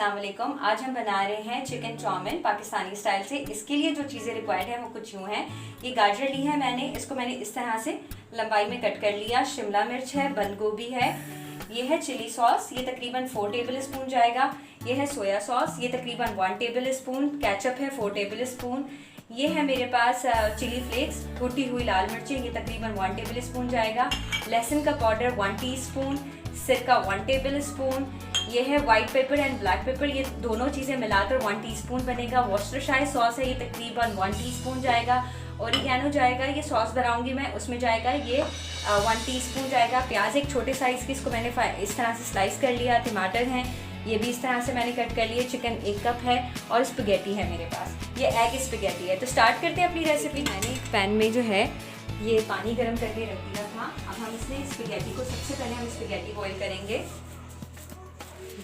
अस्सलाम वालेकुम। आज हम बना रहे हैं चिकन चाउमीन पाकिस्तानी स्टाइल से। इसके लिए जो चीज़ें रिक्वायर्ड है वो कुछ यूँ हैं। ये गाजर ली है मैंने, इसको मैंने इस तरह से लंबाई में कट कर लिया। शिमला मिर्च है, बंद गोभी है, ये है चिली सॉस, ये तकरीबन 4 टेबल स्पून जाएगा। ये है सोया सॉस, ये तकरीबन 1 टेबल स्पून। केचप है 4 टेबल स्पून। ये है मेरे पास चिली फ्लेक्स, कुटी हुई लाल मिर्चें, ये तकरीबन 1 टेबल स्पून जाएगा। लहसुन का पाउडर 1 टीस्पून, सिरका 1 टेबल स्पून। ये है white paper and black pepper, ये दोनों चीज़ें मिलाकर 1 टीस्पून बनेगा। वॉस्टरशायर सॉस है, ये तकरीबन 1 टीस्पून जाएगा। ओरिगैनो जाएगा, ये सॉस बनाऊंगी मैं, उसमें जाएगा ये 1 टीस्पून जाएगा। प्याज एक छोटे साइज़ की, इसको मैंने इस तरह से स्लाइस कर लिया। टमाटर हैं, ये भी इस तरह से मैंने कट कर लिए। चिकन 1 कप है और स्पैगेटी है मेरे पास, ये एग स्पैगेटी है। तो स्टार्ट करते हैं अपनी रेसिपी। मैंने एक पैन में जो है ये पानी गर्म करके रख दिया था। अब हम इसमें स्पैगेटी को, सबसे पहले हम स्पैगेटी बॉईल करेंगे।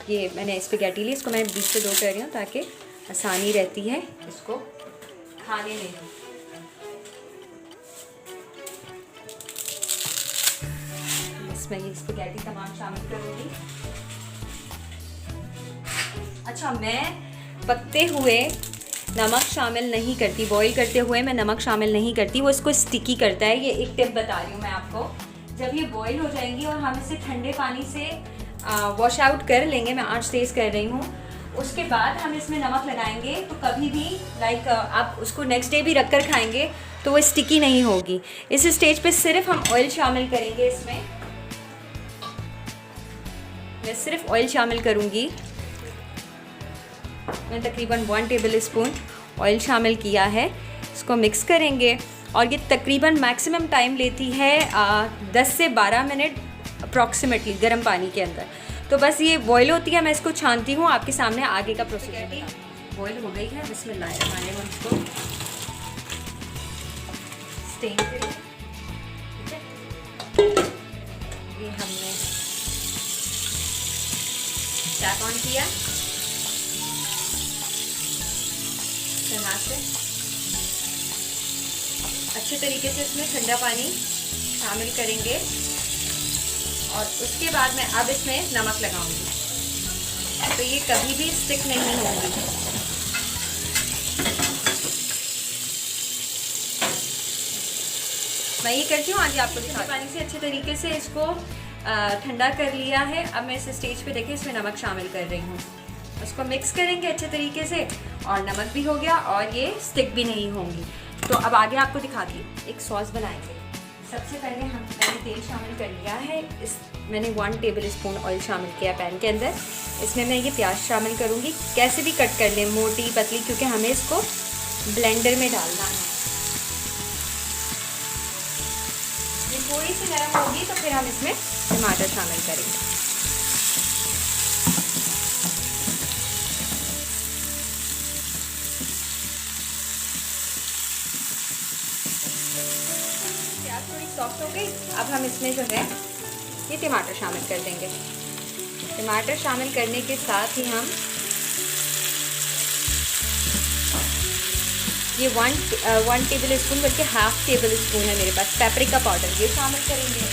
ये मैंने स्पैगेटी ली, इसको मैं बीच से दो कर रही हूँ ताकि आसानी रहती है इसको खाने में। इसमें ये स्पैगेटी तमाम शामिल करूँगी। अच्छा, मैं पकते हुए नमक शामिल नहीं करती, बॉईल करते हुए मैं नमक शामिल नहीं करती, वो इसको स्टिकी करता है। ये एक टिप बता रही हूँ मैं आपको। जब ये बॉईल हो जाएंगी और हम इसे ठंडे पानी से वॉश आउट कर लेंगे, मैं आंच तेज़ कर रही हूँ, उसके बाद हम इसमें नमक लगाएंगे तो कभी भी आप उसको नेक्स्ट डे भी रख कर खाएंगे तो वो स्टिकी नहीं होगी। इस स्टेज पे सिर्फ हम ऑयल शामिल करेंगे। इसमें मैं सिर्फ ऑयल शामिल करूँगी। मैं तकरीबन 1 टेबल स्पून ऑयल शामिल किया है। इसको मिक्स करेंगे और ये तकरीबन मैक्सिमम टाइम लेती है 10 से 12 मिनट अप्रॉक्सीमेटली गर्म पानी के अंदर। तो बस ये बॉईल होती है, मैं इसको छानती हूँ, आपके सामने आगे का प्रोसीजर। बॉईल हो गई है, बिस्मिल्लाहिर्रहमानिर्रहीम। इसको स्टेन करें, ठीक है। ये हमने टैप ऑन किया तरह से। अच्छे तरीके से इसमें ठंडा पानी शामिल करेंगे और उसके बाद मैं अब इसमें नमक लगाऊंगी तो ये कभी भी स्टिक नहीं होंगी। मैं ये करती हूँ, आज आपको ठंडे पानी से अच्छे तरीके से इसको ठंडा कर लिया है। अब मैं इस स्टेज पे देखिए इसमें नमक शामिल कर रही हूँ। उसको मिक्स करेंगे अच्छे तरीके से और नमक भी हो गया और ये स्टिक भी नहीं होंगी। तो अब आगे आपको दिखाती हूँ। एक सॉस बनाएंगे। सबसे पहले मैंने तेल शामिल कर लिया है। मैंने 1 टेबल स्पून ऑयल शामिल किया पैन के अंदर। इसमें मैं ये प्याज शामिल करूँगी, कैसे भी कट कर लें, मोटी पतली, क्योंकि हमें इसको ब्लेंडर में डालना है। ये थोड़ी सी नरम होगी तो फिर हम इसमें टमाटर शामिल करेंगे। थोड़ी सॉफ्ट हो गई। अब हम इसमें जो है ये टमाटर शामिल कर देंगे। टमाटर शामिल करने के साथ ही हम ये 1 टेबल स्पून बल्कि हाफ टेबल स्पून है मेरे पास पेपरिका पाउडर, ये शामिल करेंगे।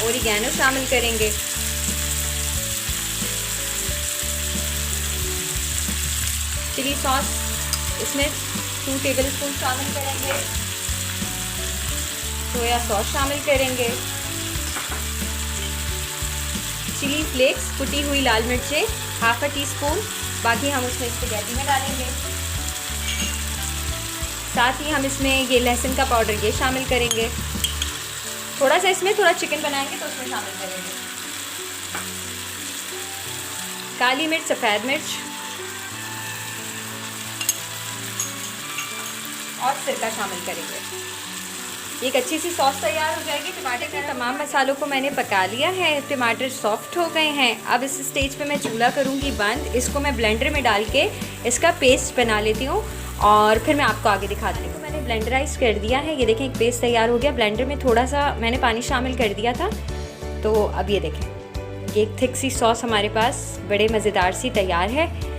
ओरिगैनो शामिल करेंगे। चिली सॉस इसमें 2 टेबल स्पून शामिल करेंगे। सोया सॉस शामिल करेंगे। चिली फ्लेक्स, कुटी हुई लाल मिर्चें 1/2 टीस्पून, बाकी हम उसमें स्पैगेटी में डालेंगे। साथ ही हम इसमें ये लहसुन का पाउडर ये शामिल करेंगे। थोड़ा सा इसमें थोड़ा चिकन बनाएंगे तो उसमें शामिल करेंगे। काली मिर्च, सफ़ेद मिर्च और सिरका शामिल करेंगे। एक अच्छी सी सॉस तैयार हो जाएगी। टमाटर के तमाम मसालों को मैंने पका लिया है, टमाटर सॉफ्ट हो गए हैं। अब इस स्टेज पे मैं चूल्हा करूँगी बंद। इसको मैं ब्लेंडर में डाल के इसका पेस्ट बना लेती हूँ और फिर मैं आपको आगे दिखाती हूँ। मैंने ब्लेंडराइज कर दिया है, ये देखें एक पेस्ट तैयार हो गया। ब्लेंडर में थोड़ा सा मैंने पानी शामिल कर दिया था। तो अब ये देखें, ये एक थिक सी सॉस हमारे पास बड़े मज़ेदार सी तैयार है।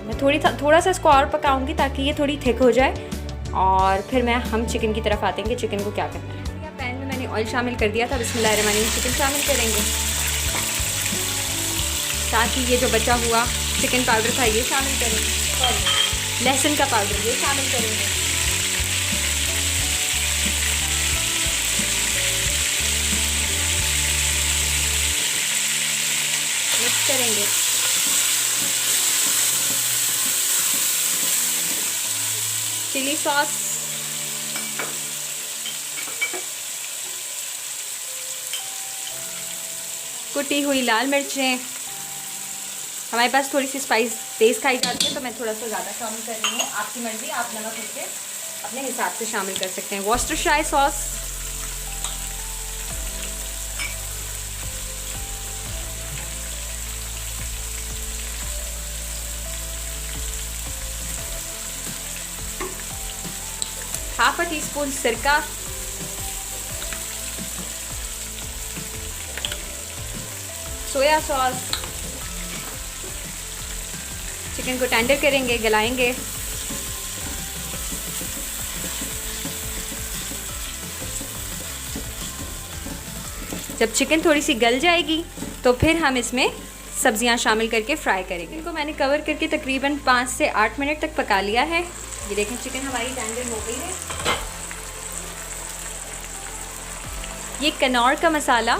मैं थोड़ा सा इसको और पकाऊंगी ताकि ये थोड़ी थिक हो जाए और फिर हम चिकन की तरफ आते हैं कि चिकन को क्या करना है। पैन ऑयल शामिल कर दिया था। बिस्मिल्लाहिर्रहमानिर्रहीम, चिकन शामिल करेंगे। साथ ही ये जो बचा हुआ चिकन पाउडर था ये शामिल करेंगे। लहसुन का पाउडर ये शामिल करेंगे। मिक्स करेंगे। चिली सॉस, कुटी हुई लाल मिर्चें। हमारे पास थोड़ी सी स्पाइस तेज़ खाई जाती है तो मैं थोड़ा सा ज़्यादा शामिल कर रही हूँ। आपकी मर्ज़ी, आप नमक मिर्चें अपने हिसाब से शामिल कर सकते हैं। Worcestershire sauce, half a teaspoon सिरका, सोया सॉस। चिकन को टेंडर करेंगे, गलाएंगे। जब चिकन थोड़ी सी गल जाएगी तो फिर हम इसमें सब्जियां शामिल करके फ्राई करेंगे। इनको मैंने कवर करके तकरीबन 5 से 8 मिनट तक पका लिया है। ये देखें चिकन हमारी टेंडर हो गई है। ये कनौर का मसाला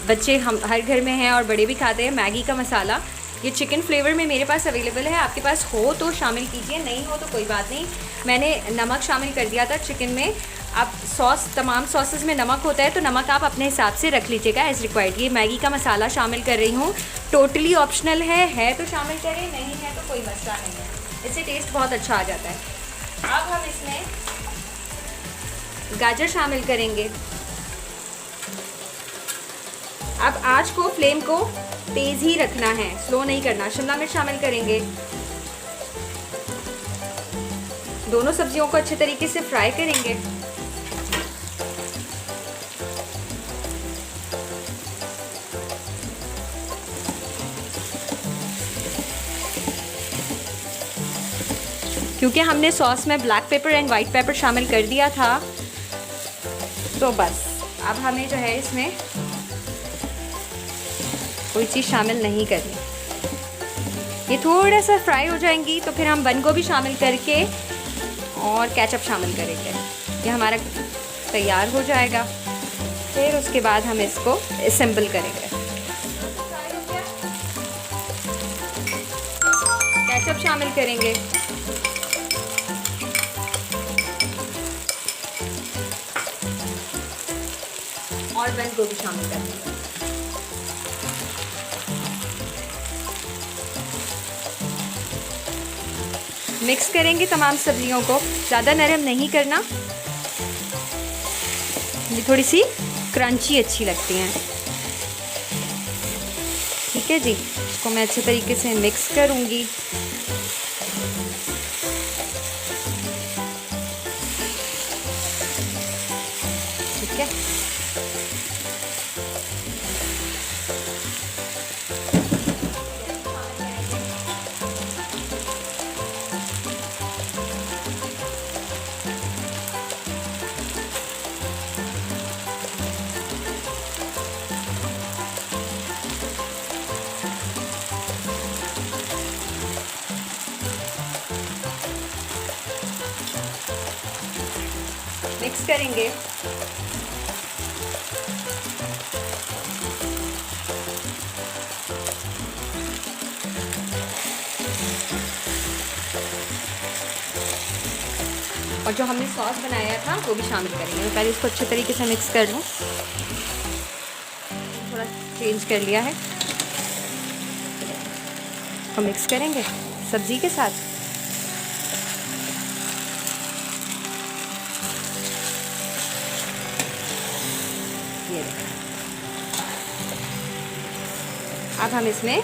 बच्चे हम हर घर में हैं और बड़े भी खाते हैं। मैगी का मसाला ये चिकन फ्लेवर में मेरे पास अवेलेबल है। आपके पास हो तो शामिल कीजिए, नहीं हो तो कोई बात नहीं। मैंने नमक शामिल कर दिया था चिकन में। आप सॉस, तमाम सॉसेस में नमक होता है तो नमक आप अपने हिसाब से रख लीजिएगा एज़ रिक्वायर्ड। ये मैगी का मसाला शामिल कर रही हूँ, टोटली ऑप्शनल है तो शामिल करें, नहीं है तो कोई मसला नहीं है। इससे टेस्ट बहुत अच्छा आ जाता है। अब हम इसमें गाजर शामिल करेंगे। अब आँच को, फ्लेम को तेज़ ही रखना है, स्लो नहीं करना। शिमला मिर्च शामिल करेंगे। दोनों सब्जियों को अच्छे तरीके से फ्राई करेंगे। क्योंकि हमने सॉस में black pepper and white paper शामिल कर दिया था तो बस अब हमें जो है इसमें कोई चीज़ शामिल नहीं करनी। ये थोड़ा सा फ्राई हो जाएंगी तो फिर हम बंद गोभी शामिल करके और केचप शामिल करेंगे। ये हमारा तैयार हो जाएगा। फिर उसके बाद हम इसको असेंबल करेंगे। केचप शामिल करेंगे। और बंद गोभी शामिल करेंगे। मिक्स करेंगे तमाम सब्जियों को। ज़्यादा नरम नहीं करना, ये थोड़ी सी क्रंची अच्छी लगती हैं। ठीक है जी, इसको मैं अच्छे तरीके से मिक्स करूँगी। ठीक है, मिक्स करेंगे। और जो हमने सॉस बनाया था वो भी शामिल करेंगे। मैं पहले इसको अच्छे तरीके से मिक्स कर लूँ। थोड़ा चेंज कर लिया है, तो मिक्स करेंगे सब्ज़ी के साथ। ये अब हम इसमें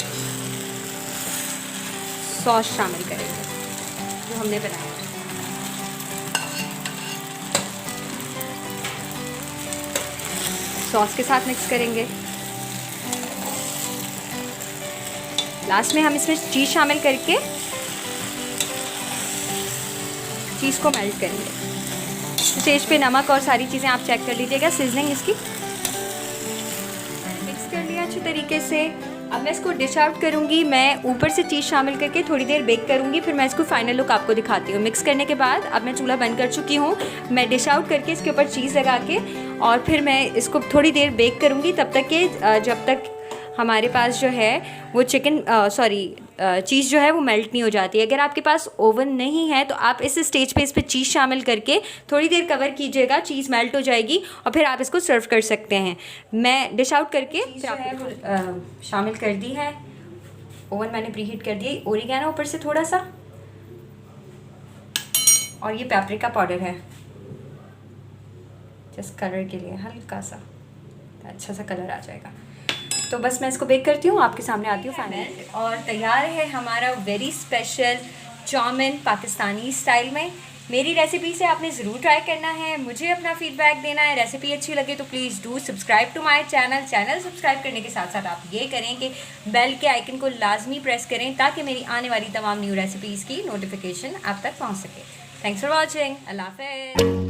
सॉस शामिल करेंगे जो हमने बनाया। सॉस के साथ मिक्स करेंगे। लास्ट में हम इसमें चीज़ शामिल करके चीज़ को मेल्ट करेंगे। स्टेज पे नमक और सारी चीज़ें आप चेक कर लीजिएगा, सीजनिंग इसकी मिक्स कर लिया अच्छी तरीके से। अब मैं इसको डिश आउट करूँगी। मैं ऊपर से चीज़ शामिल करके थोड़ी देर बेक करूँगी, फिर मैं इसको फाइनल लुक आपको दिखाती हूँ। मिक्स करने के बाद अब मैं चूल्हा बंद कर चुकी हूँ। मैं डिश आउट करके इसके ऊपर चीज़ लगा के और फिर मैं इसको थोड़ी देर बेक करूँगी, तब तक के जब तक हमारे पास जो है वो चीज़ जो है वो मेल्ट नहीं हो जाती। अगर आपके पास ओवन नहीं है तो आप इस स्टेज पे इस पर चीज़ शामिल करके थोड़ी देर कवर कीजिएगा, चीज़ मेल्ट हो जाएगी और फिर आप इसको सर्व कर सकते हैं। मैं डिश आउट करके फिर आपको शामिल कर दी है। ओवन मैंने प्रीहीट कर दिया। ओरिगैनो ऊपर से थोड़ा सा, और ये पेपरिका पाउडर है जस्ट कलर के लिए, हल्का सा, अच्छा सा कलर आ जाएगा। तो बस मैं इसको बेक करती हूँ, आपके सामने आती हूँ फाइनल। और तैयार है हमारा very special chow mein Pakistani style में। मेरी रेसिपी से आपने ज़रूर ट्राई करना है, मुझे अपना फीडबैक देना है। रेसिपी अच्छी लगे तो please do subscribe to my channel subscribe करने के साथ साथ आप ये करें कि बेल के आइकन को लाजमी प्रेस करें ताकि मेरी आने वाली तमाम न्यू रेसिपीज़ की नोटिफिकेशन आप तक पहुँच सके। Thanks for watching. अल्लाह हाफ़िज़।